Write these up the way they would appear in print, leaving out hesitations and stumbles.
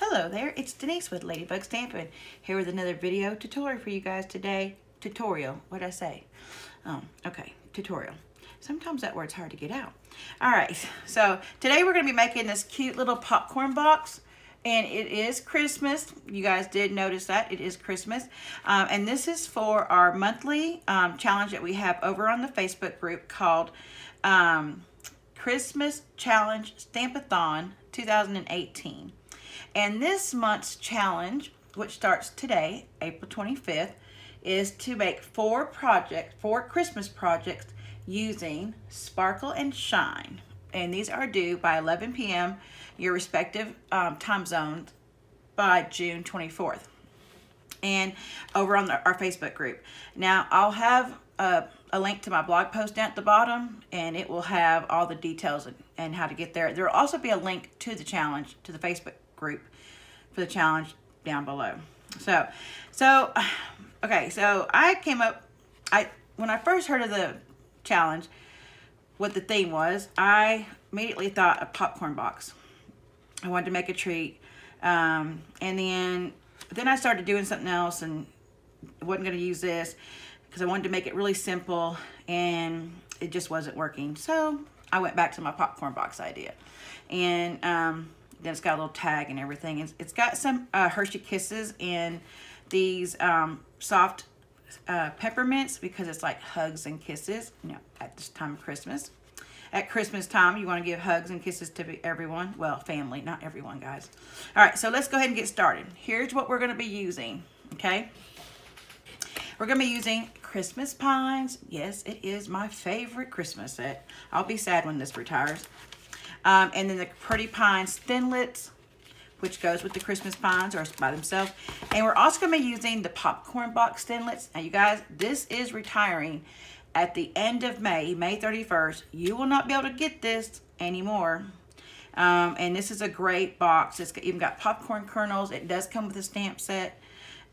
Hello there, it's Denise with Ladybug Stampin, here with another video tutorial for you guys today. Tutorial, what'd I say? Okay, tutorial. Sometimes that word's hard to get out. All right, so today we're gonna be making this cute little popcorn box, and it is Christmas. You guys did notice that, it is Christmas. And this is for our monthly challenge that we have over on the Facebook group called Christmas Challenge Stampathon 2018. And this month's challenge, which starts today, April 25th, is to make four Christmas projects using Sparkle and Shine. And these are due by 11 p.m. your respective time zones by June 24th. And over on our Facebook group. Now, I'll have a link to my blog post down at the bottom, and it will have all the details and how to get there. There will also be a link to the challenge, to the Facebook group for the challenge down below. Okay, so I came up, when I first heard of the challenge, what the theme was, I immediately thought a popcorn box. I wanted to make a treat, and then I started doing something else, and I wasn't going to use this because I wanted to make it really simple, and it just wasn't working. So I went back to my popcorn box idea, and then it's got a little tag and everything. It's got some Hershey Kisses in these soft peppermints, because it's like hugs and kisses, you know, at this time of Christmas. At Christmas time, you want to give hugs and kisses to everyone. Well, family, not everyone, guys. All right, so let's go ahead and get started. Here's what we're going to be using, okay? We're going to be using Christmas pines. Yes, it is my favorite Christmas set. I'll be sad when this retires. And then the Pretty Pines Thinlits, which goes with the Christmas pines or by themselves. And we're also going to be using the popcorn box Thinlits. Now, you guys, this is retiring at the end of May, May 31st. You will not be able to get this anymore. And this is a great box. It's even got popcorn kernels. It does come with a stamp set.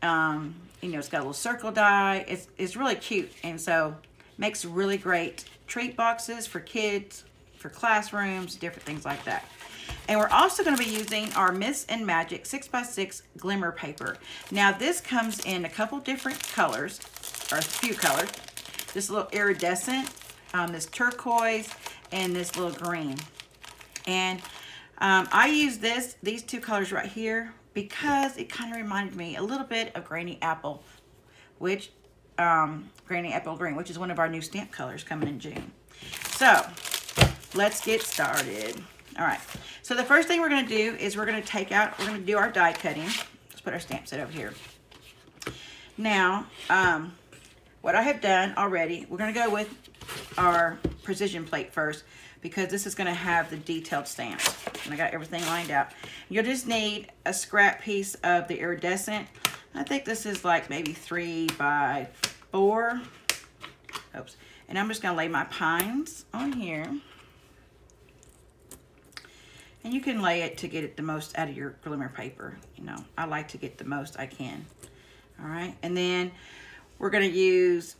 You know, it's got a little circle die. It's really cute, and so makes really great treat boxes for kids, for classrooms, different things like that. And we're also going to be using our Myths and Magic 6x6 glimmer paper. Now, this comes in a couple different colors, or a few colors. This little iridescent, this turquoise, and this little green. And I use these two colors right here because it kind of reminded me a little bit of Granny Apple, which Granny Apple Green, which is one of our new stamp colors coming in June. So let's get started. All right, so the first thing we're going to do is we're going to do our die cutting. Let's put our stamp set over here. Now, what I have done already, we're going to go with our precision plate first, because this is going to have the detailed stamps. And I got everything lined out. You'll just need a scrap piece of the iridescent. I think this is like maybe 3 by 4. Oops. And I'm just going to lay my pines on here. And you can lay it to get it the most out of your glimmer paper. You know, I like to get the most I can. All right. And then we're going to use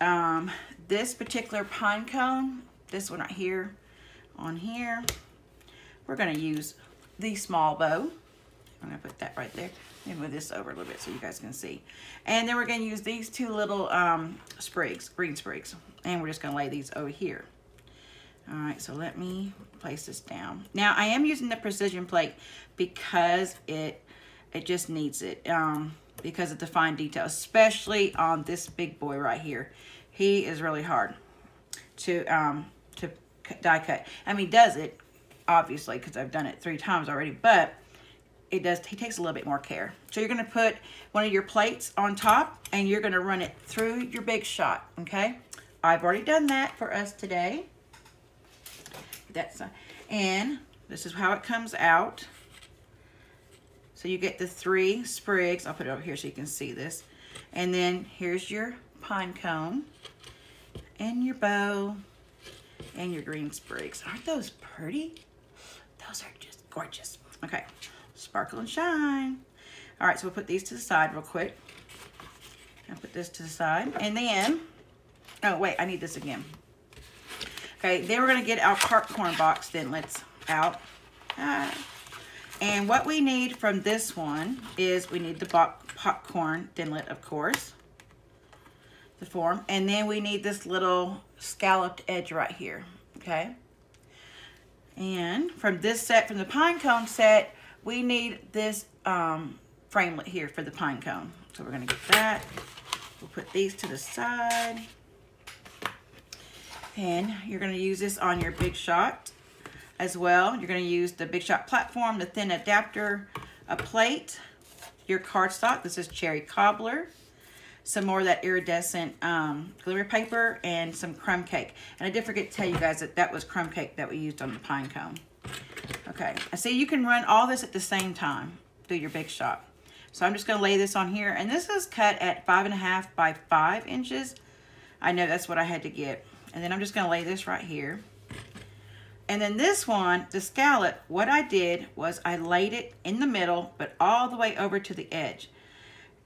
this particular pine cone, this one right here, on here. We're going to use the small bow. I'm going to put that right there and move this over a little bit so you guys can see. And then we're going to use these two little sprigs, green sprigs, and we're just going to lay these over here. All right, so let me place this down. Now, I am using the precision plate because it just needs it, because of the fine detail, especially on this big boy right here. He is really hard to die cut. I mean, does it, obviously, because I've done it 3 times already, but he takes a little bit more care. So you're going to put one of your plates on top, and you're going to run it through your big shot, okay? I've already done that for us today. And this is how it comes out. So you get the 3 sprigs. I'll put it over here so you can see this. And then here's your pine cone and your bow and your green sprigs. Aren't those pretty? Those are just gorgeous. Okay, sparkle and shine. All right, so we'll put these to the side real quick. I'll put this to the side. And then, oh wait, I need this again. Okay, then we're gonna get our popcorn box Thinlits out. And what we need from this one is we need the popcorn thinlet, of course, to form. And then we need this little scalloped edge right here, okay? And from this set, from the pine cone set, we need this framelit here for the pine cone. So we're gonna get that. We'll put these to the side. And you're gonna use this on your Big Shot as well. You're gonna use the Big Shot platform, the thin adapter, a plate, your cardstock. This is cherry cobbler, some more of that iridescent glitter paper, and some crumb cake. And I did forget to tell you guys that that was crumb cake that we used on the pine cone. Okay, I see you can run all this at the same time through your Big Shot. So I'm just gonna lay this on here, and this is cut at 5.5 by 5 inches. I know that's what I had to get. And then I'm just gonna lay this right here. And then this one, the scallop, what I did was I laid it in the middle, but all the way over to the edge.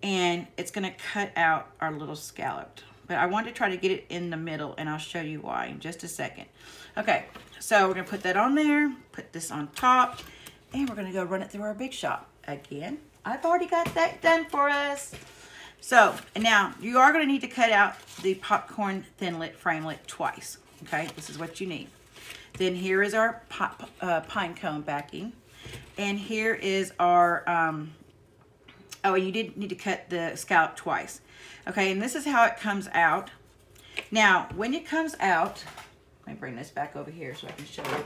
And it's gonna cut out our little scallop. But I wanted to try to get it in the middle, and I'll show you why in just a second. Okay, so we're gonna put that on there, put this on top, and we're gonna go run it through our Big Shot. Again, I've already got that done for us. So, and now you are gonna need to cut out the popcorn thinlit framelit twice, okay? This is what you need. Then here is our pine cone backing. And here is our, oh, and you did need to cut the scallop twice. Okay, and this is how it comes out. Now, when it comes out, let me bring this back over here so I can show you.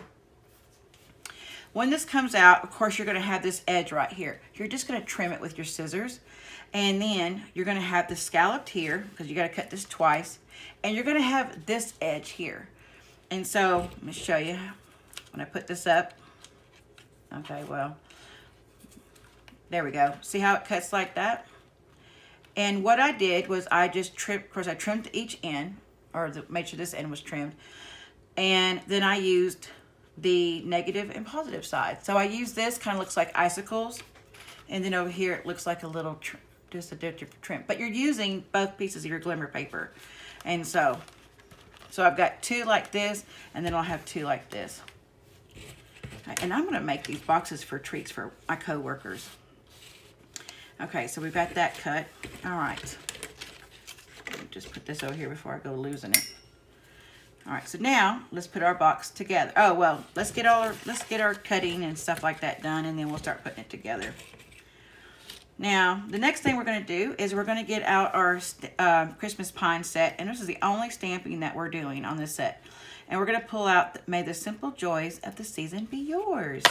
When this comes out, of course, you're gonna have this edge right here. You're just gonna trim it with your scissors. And then you're gonna have the scalloped here, because you gotta cut this twice. And you're gonna have this edge here. And so, let me show you when I put this up. Okay, well, there we go. See how it cuts like that? And what I did was I just trimmed, of course I trimmed each end, or made sure this end was trimmed. And then I used the negative and positive side. So I used this, kind of looks like icicles. And then over here it looks like a little, just a different trim. But you're using both pieces of your glimmer paper. And so I've got 2 like this, and then I'll have 2 like this. And I'm gonna make these boxes for treats for my co-workers. Okay, so we've got that cut. All right. Let me just put this over here before I go losing it. All right, so now let's put our box together. Oh, well, let's get our cutting and stuff like that done, and then we'll start putting it together. Now, the next thing we're gonna do is we're gonna get out our Christmas pine set, and this is the only stamping that we're doing on this set. And we're gonna pull out, May the Simple Joys of the Season Be Yours.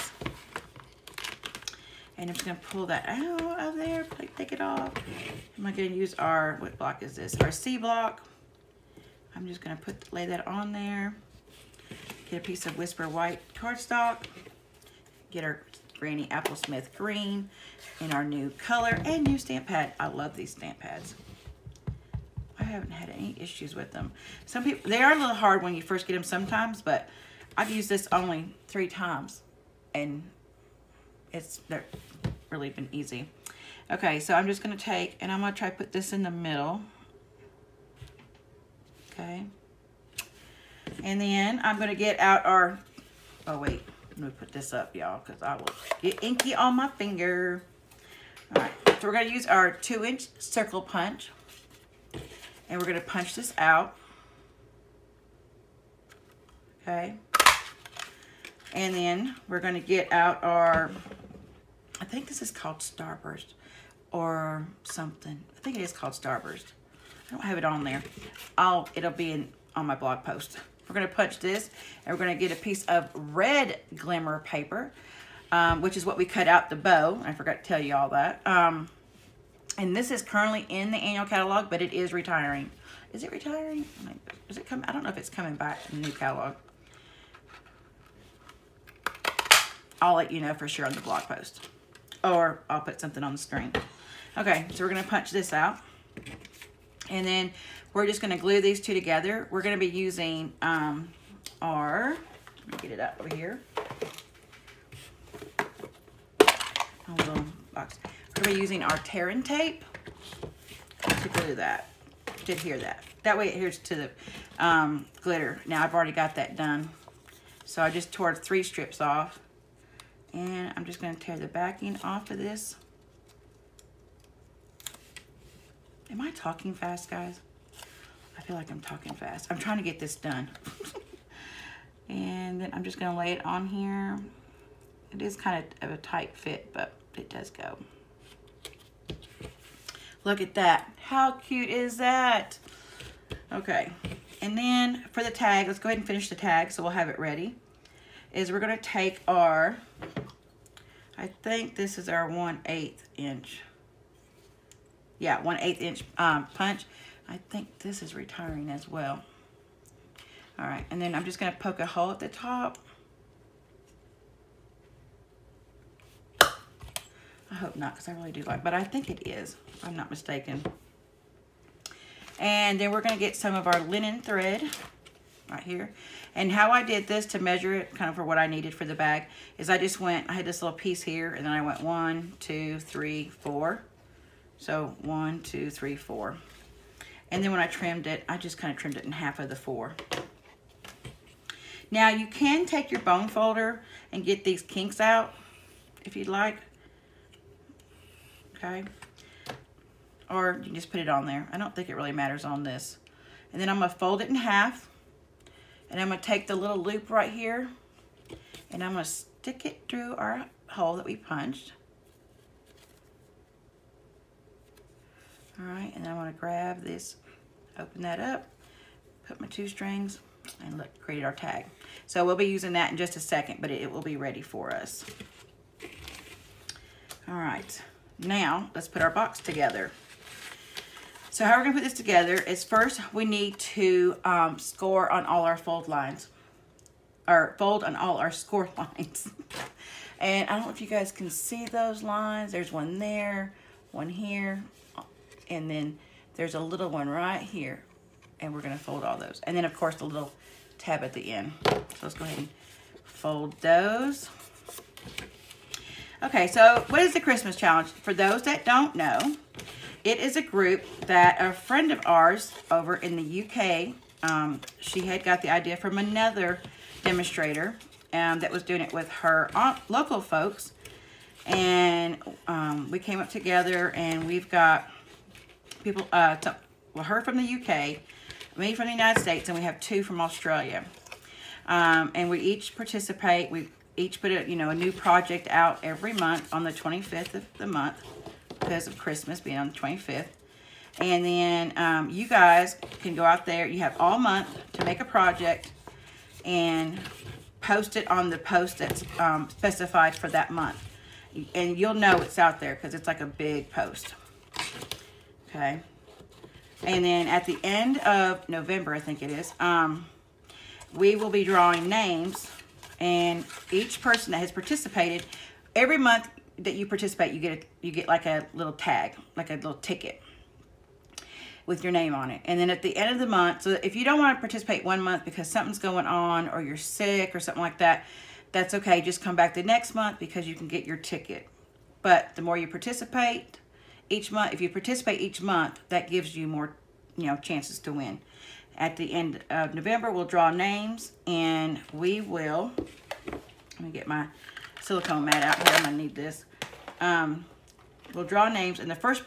And I'm just gonna pull that out of there, take it off. I'm gonna use our, what block is this? Our C block. I'm just gonna lay that on there. Get a piece of Whisper White cardstock. Get our Granny Applesmith green in our new color and new stamp pad. I love these stamp pads. I haven't had any issues with them. Some people, they are a little hard when you first get them sometimes, but I've used this only 3 times and they're really been easy. Okay, so I'm just gonna take, and I'm gonna try to put this in the middle. Okay. And then I'm gonna get out our, oh wait, let me put this up, y'all, because I will get inky on my finger. All right, so we're gonna use our 2-inch circle punch, and we're gonna punch this out. Okay. And then we're gonna get out our, I think this is called Starburst or something. I think it is called Starburst. I don't have it on there. It'll be on my blog post. We're gonna punch this, and we're gonna get a piece of red glimmer paper, which is what we cut out the bow. I forgot to tell you all that. And this is currently in the annual catalog, but it is retiring. Is it retiring? Is it come? I don't know if it's coming back in the new catalog. I'll let you know for sure on the blog post, or I'll put something on the screen. Okay, so we're gonna punch this out. And then we're just gonna glue these 2 together. We're gonna be using our, let me get it up over here. A little box. We're gonna be using our tear-in tape to glue that, to adhere that. That way it adheres to the glitter. Now I've already got that done. So I just tore 3 strips off. And I'm just going to tear the backing off of this. Am I talking fast, guys? I feel like I'm talking fast. I'm trying to get this done. And then I'm just going to lay it on here. It is kind of a tight fit, but it does go. Look at that. How cute is that? Okay. And then for the tag, let's go ahead and finish the tag so we'll have it ready. Is we're going to take our, I think this is our 1/8 inch. Yeah, 1/8 inch punch. I think this is retiring as well. All right, and then I'm just going to poke a hole at the top. I hope not, because I really do like, but I think it is, if I'm not mistaken. And then we're going to get some of our linen thread right here. And how I did this to measure it, kind of for what I needed for the bag, is I just went, I had this little piece here, and then I went 1, 2, 3, 4. So 1, 2, 3, 4. And then when I trimmed it, I just kind of trimmed it in half of the 4. Now you can take your bone folder and get these kinks out if you'd like. Okay. Or you can just put it on there. I don't think it really matters on this. And then I'm going to fold it in half. And I'm going to take the little loop right here. And I'm going to stick it through our hole that we punched. All right, and then I'm going to grab this, open that up, put my 2 strings, and look, create our tag. So we'll be using that in just a second, but it will be ready for us. All right, now let's put our box together. So how we're going to put this together is first we need to score on all our fold lines, or fold on all our score lines. And I don't know if you guys can see those lines. There's one there, one here, and then there's a little one right here. And we're going to fold all those. And then, of course, the little tab at the end. So let's go ahead and fold those. Okay, so what is the Christmas challenge? For those that don't know, it is a group that a friend of ours over in the UK, she had got the idea from another demonstrator that was doing it with her local folks. And we came up together, and we've got people, her from the UK, me from the United States, and we have 2 from Australia. And we each participate. We each put a new project out every month on the 25th of the month because of Christmas being on the 25th. And then you guys can go out there. You have all month to make a project and post it on the post that's specified for that month. And you'll know it's out there because it's like a big post. Okay. And then at the end of November, I think it is, we will be drawing names, and each person that has participated, every month that you participate, you get like a little tag, like a little ticket with your name on it. And then at the end of the month, so if you don't want to participate one month because something's going on or you're sick or something like that, that's okay. Just come back the next month because you can get your ticket. But the more you participate each month, if you participate each month, that gives you more, chances to win. At the end of November, we'll draw names, and we will, let me get my silicone mat out here. I'm gonna need this. We'll draw names, and the first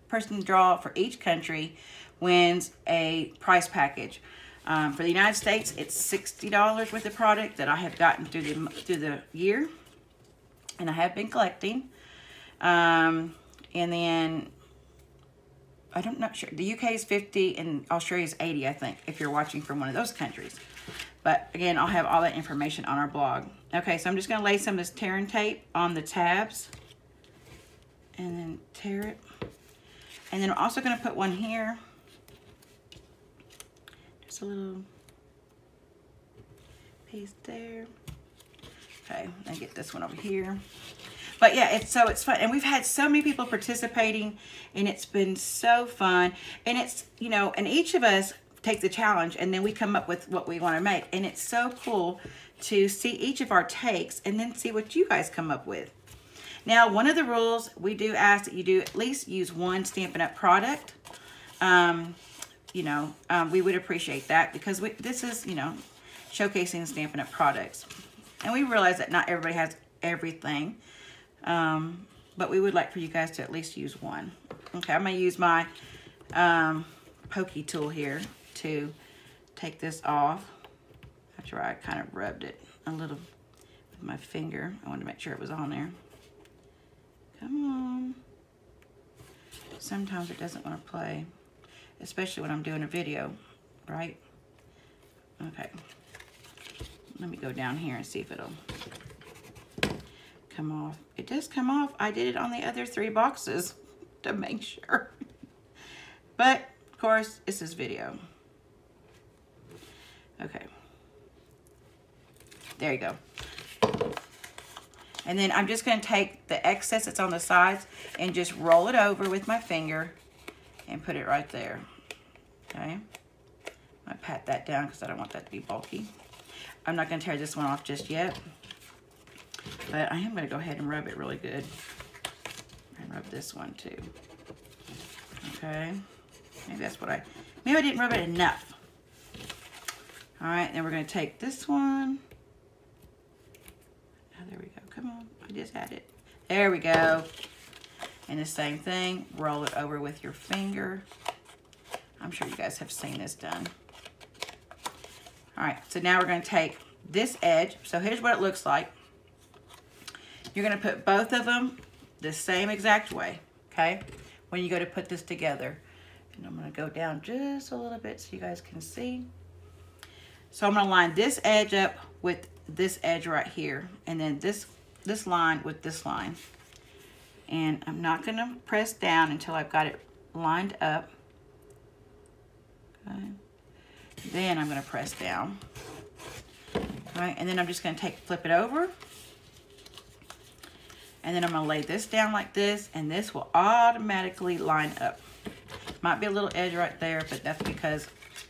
person to draw for each country wins a prize package. For the United States, it's $60 worth of product that I have gotten through the year, and I have been collecting. And then I'm not sure. The UK is 50 and Australia is 80, I think, if you're watching from one of those countries. But again, I'll have all that information on our blog. Okay, so I'm just going to lay some of this tearing tape on the tabs and then tear it. And then I'm also going to put one here. Just a little piece there. Okay, I'll get this one over here. But yeah, it's fun. And we've had so many people participating, and it's been so fun. And it's, and each of us take the challenge, and then we come up with what we want to make. And it's so cool to see each of our takes and then see what you guys come up with. Now, one of the rules, we do ask that you do at least use one Stampin' Up! Product. We would appreciate that because this is, showcasing Stampin' Up! Products. And we realize that not everybody has everything. But we would like for you guys to at least use one. Okay, I'm gonna use my pokey tool here to take this off after I kind of rubbed it a little with my finger. I wanted to make sure it was on there. Come on. Sometimes it doesn't want to play, especially when I'm doing a video, right? Okay. Let me go down here and see if it'll come off. It does come off. I did it on the other 3 boxes to make sure. But, of course, this is video. Okay. There you go. And then I'm just going to take the excess that's on the sides and just roll it over with my finger and put it right there. Okay. I pat that down because I don't want that to be bulky. I'm not going to tear this one off just yet. But I am going to go ahead and rub it really good. And rub this one too. Okay. Maybe I didn't rub it enough. All right, then we're going to take this one. Oh, there we go. Come on. I just had it. There we go. And the same thing. Roll it over with your finger. I'm sure you guys have seen this done. All right, so now we're going to take this edge. So here's what it looks like. You're going to put both of them the same exact way, okay, when you go to put this together. And I'm going to go down just a little bit so you guys can see. So I'm going to line this edge up with this edge right here, and then this line with this line. And I'm not going to press down until I've got it lined up. Okay. Then I'm going to press down. All right, and then I'm just going to flip it over. And then I'm going to lay this down like this, and this will automatically line up. Might be a little edge right there, but that's because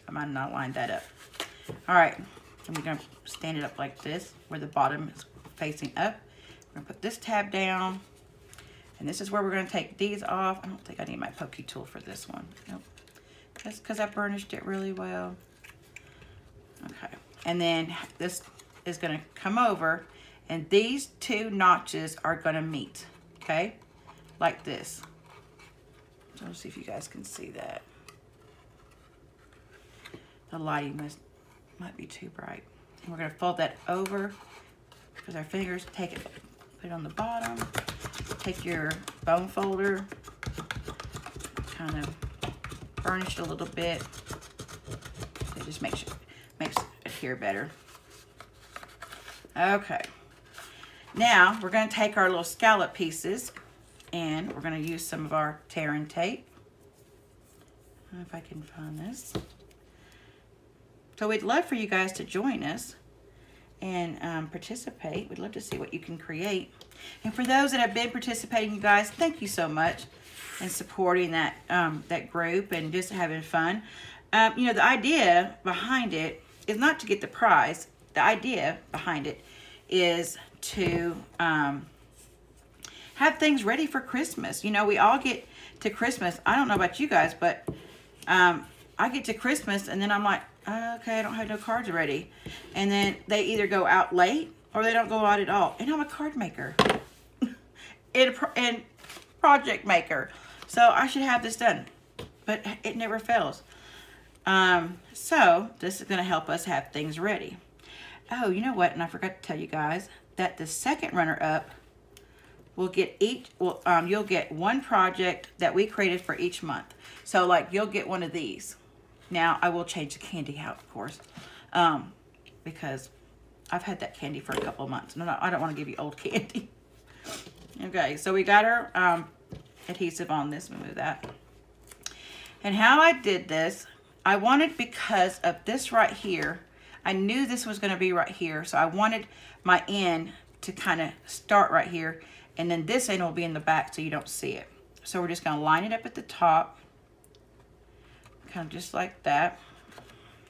I might not line that up. All right, and we're going to stand it up like this, where the bottom is facing up. We're going to put this tab down, and this is where we're going to take these off. I don't think I need my pokey tool for this one. Nope. That's because I burnished it really well. Okay, and then this is going to come over, and these 2 notches are going to meet, okay, like this. So let's see if you guys can see that. The lighting might be too bright. And we're going to fold that over with our fingers. Take it, put it on the bottom. Take your bone folder, kind of burnish it a little bit. It just makes it adhere better. Okay. Now we're going to take our little scallop pieces and we're going to use some of our tear and tape. I don't know if I can find this. So we'd love for you guys to join us and participate. We'd love to see what you can create. And for those that have been participating, you guys, thank you so much in supporting that that group and just having fun. You know, the idea behind it is not to get the prize. The idea behind it is to have things ready for Christmas. You know, we all get to Christmas. I don't know about you guys, but I get to Christmas and then I'm like, okay, I don't have no cards ready. And then they either go out late or they don't go out at all. And I'm a card maker and project maker. So I should have this done, but it never fails. So this is going to help us have things ready. Oh, you know what? And I forgot to tell you guys that the second runner-up will get you'll get one project that we created for each month. So like you'll get one of these. Now I will change the candy out, of course, because I've had that candy for a couple of months. No, I don't want to give you old candy. Okay, so we got our adhesive on this. Let me move that. And how I did this, I wanted, because of this right here, I knew this was going to be right here, so I wanted my end to kind of start right here, and then this end will be in the back so you don't see it. So we're just going to line it up at the top, kind of just like that.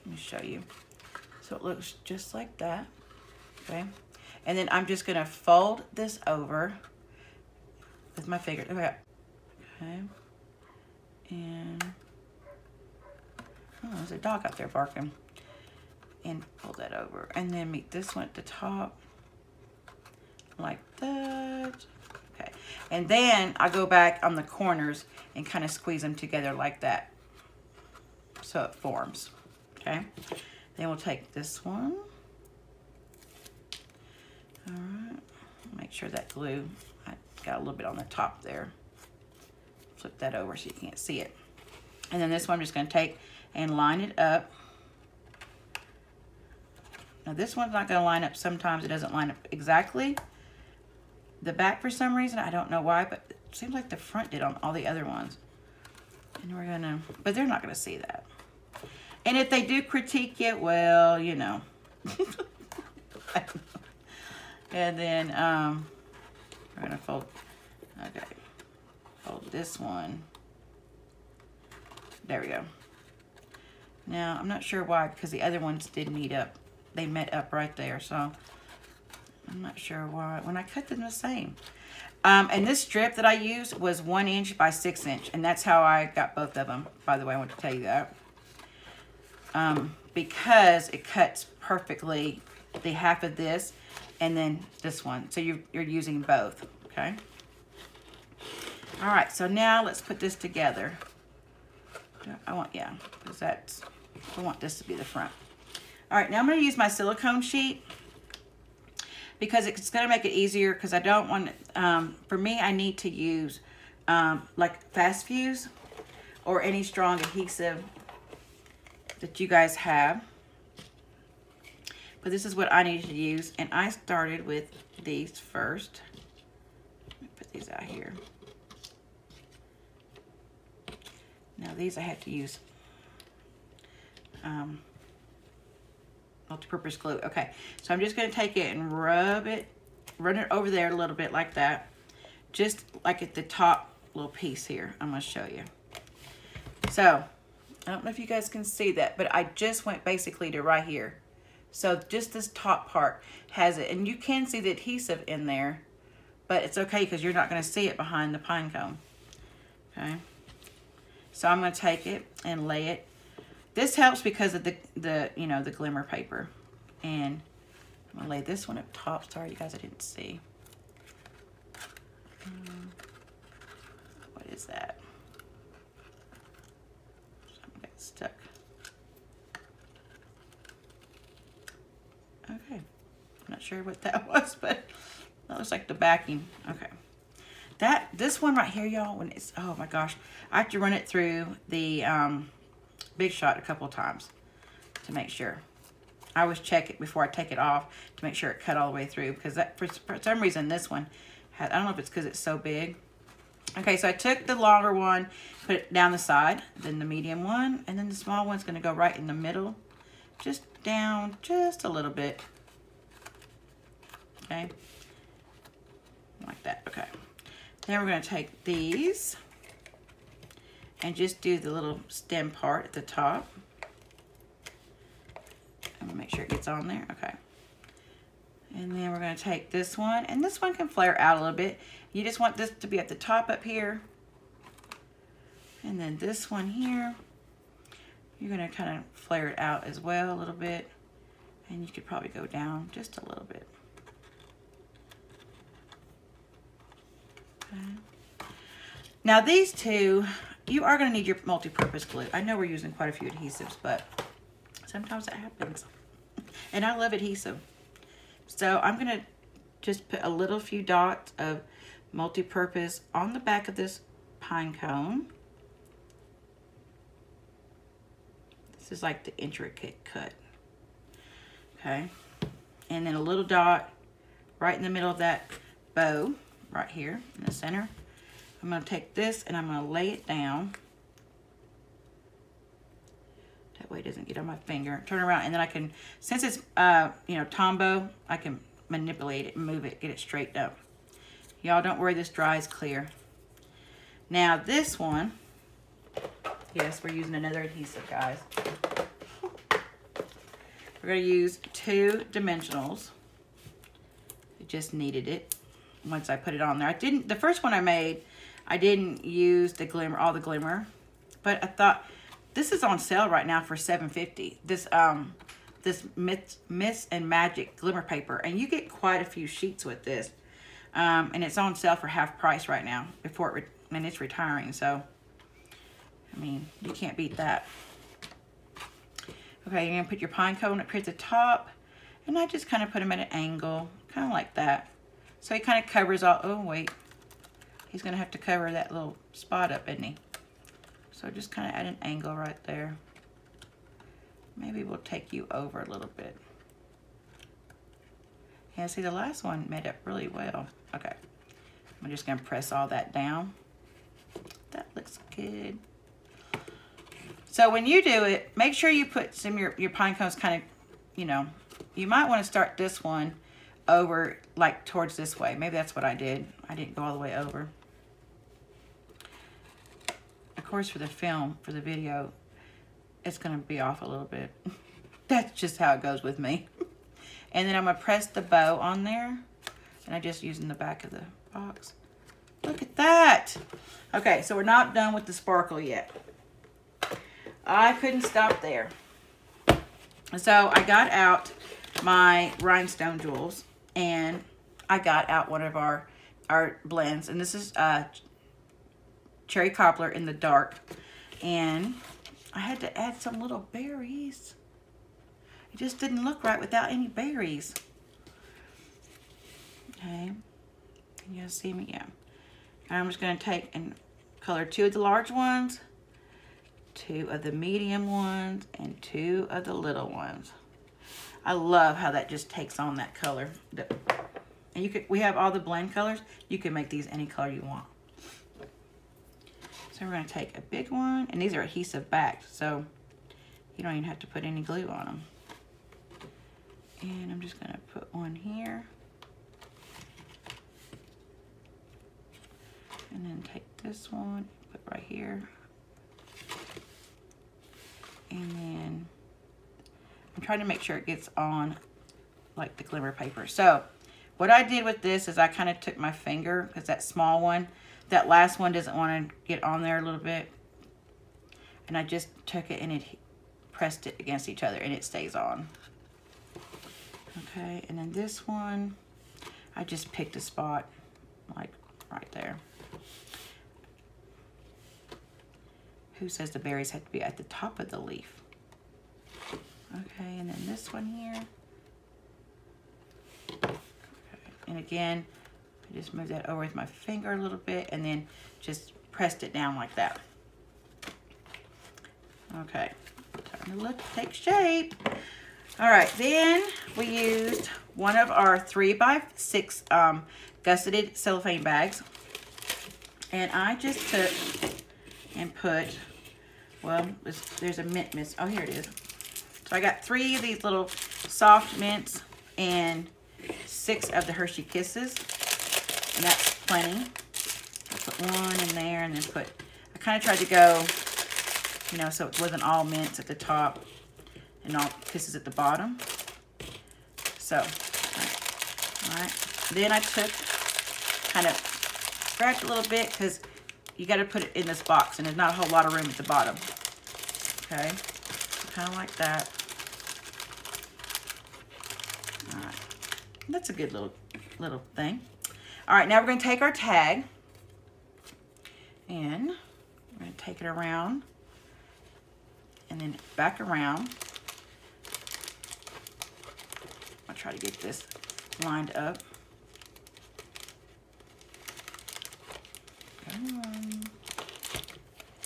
Let me show you. So it looks just like that, okay? And then I'm just going to fold this over with my finger. Okay. And oh, there's a dog out there barking. And fold that over. And then meet this one at the top. like that. Okay, and then I go back on the corners and kind of squeeze them together like that, so it forms. Okay, then we'll take this one. All right, make sure that glue, I got a little bit on the top there. Flip that over so you can't see it. And then this one I'm just going to take and line it up. Now this one's not going to line up. Sometimes it doesn't line up exactly. The back, for some reason, I don't know why, but it seems like the front did on all the other ones. And we're going to, but they're not going to see that. And if they do critique it, well, you know. And then we're going to fold, okay, fold this one. There we go. Now, I'm not sure why, because the other ones did meet up. They met up right there, so I'm not sure why. When I cut them the same. And this strip that I used was 1 inch by 6 inch, and that's how I got both of them. By the way, I want to tell you that. Because it cuts perfectly the half of this and then this one. So you're using both, okay? All right, so now let's put this together. I want this to be the front. All right, now I'm going to use my silicone sheet because it's going to make it easier, because I don't want it, for me, I need to use like Fast Fuse or any strong adhesive that you guys have. But this is what I needed to use, and I started with these first. Let me put these out here. Now these I have to use multi-purpose glue. Okay, so I'm just going to take it and run it over there a little bit like that, just like at the top little piece here. I'm going to show you. So I don't know if you guys can see that, but I just went basically to right here. So just this top part has it, and you can see the adhesive in there, but it's okay because you're not going to see it behind the pine cone. Okay, so I'm going to take it and lay it. This helps because of the glimmer paper, and I'm going to lay this one up top. Sorry, you guys, I didn't see. What is that? Something got stuck. Okay, I'm not sure what that was, but that looks like the backing. Okay, this one right here, y'all, when it's, oh my gosh, I have to run it through the Big Shot a couple of times to make sure. I always check it before I take it off to make sure it cut all the way through, because that for some reason this one had, I don't know if it's because it's so big. Okay, so I took the longer one, put it down the side, then the medium one, and then the small one's going to go right in the middle, just down just a little bit. Okay, like that. Okay, then we're going to take these and just do the little stem part at the top. I'm gonna make sure it gets on there. Okay, and then we're going to take this one, and this one can flare out a little bit. You just want this to be at the top up here, and then this one here, you're going to kind of flare it out as well a little bit, and you could probably go down just a little bit. Okay. Now these two, you are going to need your multi-purpose glue. I know we're using quite a few adhesives, but sometimes it happens. And I love adhesive. So I'm going to just put a little few dots of multi-purpose on the back of this pine cone. This is like the intricate cut. Okay. And then a little dot right in the middle of that bow, right here in the center. I'm going to take this and I'm going to lay it down. That way it doesn't get on my finger. Turn around, and then I can, since it's, Tombow, I can manipulate it and move it, get it straightened up. Y'all don't worry, this dries clear. Now this one, yes, we're using another adhesive, guys. We're going to use 2 dimensionals. I just needed it once I put it on there. The first one I made, I didn't use the glimmer, all the glimmer, but I thought this is on sale right now for $7.50. This Myths and Magic glimmer paper, and you get quite a few sheets with this. And it's on sale for half price right now and it's retiring. So, I mean, you can't beat that. Okay, you're gonna put your pine cone up here at the top, and I just kind of put them at an angle, kind of like that. So he kind of covers all, oh wait, he's gonna have to cover that little spot up, isn't he? So just kind of at an angle right there. Maybe we'll take you over a little bit. Yeah, see, the last one made up really well. Okay, I'm just gonna press all that down. That looks good. So when you do it, make sure you put some of your pine cones kind of, you know, you might want to start this one over like towards this way. Maybe that's what I did. I didn't go all the way over. Of course, for the film, for the video, it's going to be off a little bit. That's just how it goes with me. And then I'm going to press the bow on there. And I'm just using the back of the box. Look at that. Okay, so we're not done with the sparkle yet. I couldn't stop there. So I got out my rhinestone jewels and I got out one of our blends. And this is cherry cobbler in the dark. And I had to add some little berries. It just didn't look right without any berries. Okay. Can you guys see me? Yeah. And I'm just going to take and color 2 of the large ones, 2 of the medium ones, and 2 of the little ones. I love how that just takes on that color. And we have all the blend colors. You can make these any color you want. So we're going to take a big one, and these are adhesive backed, so you don't even have to put any glue on them. And I'm just going to put one here. And then take this one, put right here. And then I'm trying to make sure it gets on like the glimmer paper. So what I did with this is I kind of took my finger, because that small one, that last one doesn't want to get on there a little bit. And I just took it and it pressed it against each other and it stays on. Okay, and then this one, I just picked a spot like right there. Who says the berries have to be at the top of the leaf? Okay, and then this one here. Okay. And again, I just moved that over with my finger a little bit and then just pressed it down like that. Okay, time to take shape. All right, then we used one of our 3x6 gusseted cellophane bags. And I just took and put, well, there's a mint mist. Oh, here it is. So I got 3 of these little soft mints and 6 of the Hershey Kisses. And that's plenty. I put one in there and then I kind of tried to go, you know, so it wasn't all mints at the top and all kisses at the bottom. So, all right. Then I took, kind of scratched a little bit because you got to put it in this box and there's not a whole lot of room at the bottom. Okay, kind of like that. All right, that's a good little thing. All right, now we're going to take our tag and we're going to take it around and then back around. I'll try to get this lined up.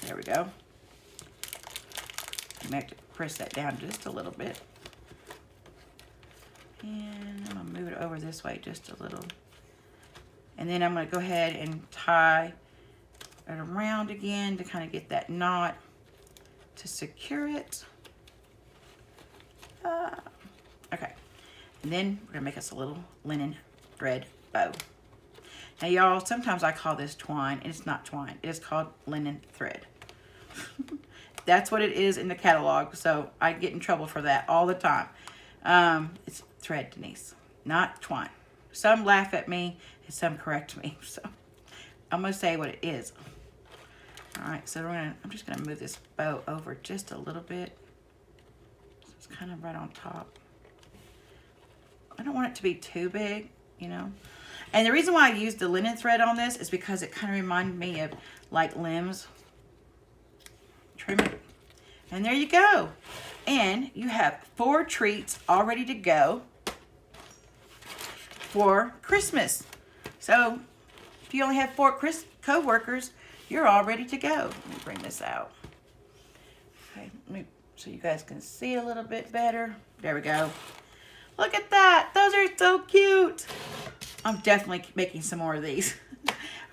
There we go. You may have to press that down just a little bit. And I'm gonna move it over this way just a little. And then I'm gonna go ahead and tie it around again to kind of get that knot to secure it. Okay. And then we're gonna make us a little linen thread bow. Now y'all, sometimes I call this twine, and it's not twine. It is called linen thread. That's what it is in the catalog, so I get in trouble for that all the time. It's thread, Denise, not twine. Some laugh at me, and some correct me, so I'm gonna say what it is. All right, so I'm just gonna move this bow over just a little bit. So it's kind of right on top. I don't want it to be too big, you know. And the reason why I used the linen thread on this is because it kind of reminded me of like limbs. Trim it. And there you go. And you have 4 treats all ready to go for Christmas. So if you only have 4 co-workers, you're all ready to go. Let me bring this out. Okay, so you guys can see a little bit better. There we go. Look at that. Those are so cute. I'm definitely making some more of these.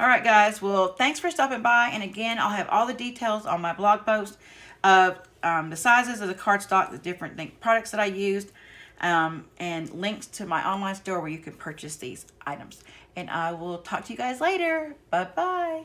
All right, guys. Well, thanks for stopping by. And again, I'll have all the details on my blog post of the sizes of the cardstock, the different products that I used, and links to my online store where you can purchase these items. And I will talk to you guys later. Bye-bye.